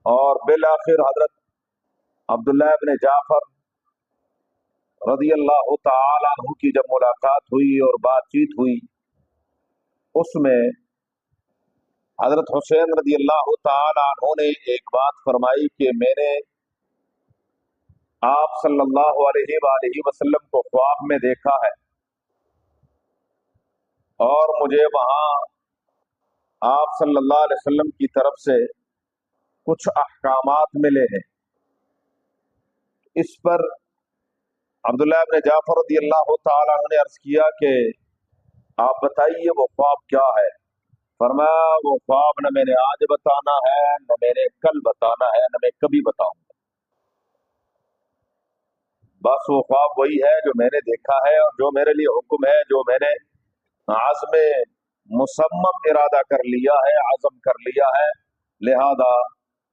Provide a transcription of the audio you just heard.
اور بالآخر حضرت عبداللہ ابن جعفر رضی اللہ تعالی عنہ کی جب ملاقات ہوئی اور بات چیت ہوئی، اس میں حضرت حسین رضی اللہ تعالی عنہ نے ایک بات فرمائی کہ میں نے آپ صلی اللہ علیہ وآلہ وسلم کو خواب میں دیکھا ہے، اور مجھے وہاں آپ صلی اللہ علیہ وسلم کی طرف سے کچھ احکامات ملے ہیں۔ اس پر عبداللہ ابن جعفر رضی اللہ تعالی عنہ نے عرض کیا کہ آپ بتائیے وہ خواب کیا ہے؟ فرمایا وہ خواب نہ میں نے آج بتانا ہے، نہ میں نے کل بتانا ہے، نہ میں کبھی بتاؤں گا، بس وہ خواب وہی ہے جو میں نے دیکھا ہے اور جو میرے لیے حکم ہے، جو میں نے عزم مصمم ارادہ کر لیا ہے، عزم کر لیا ہے، لہذا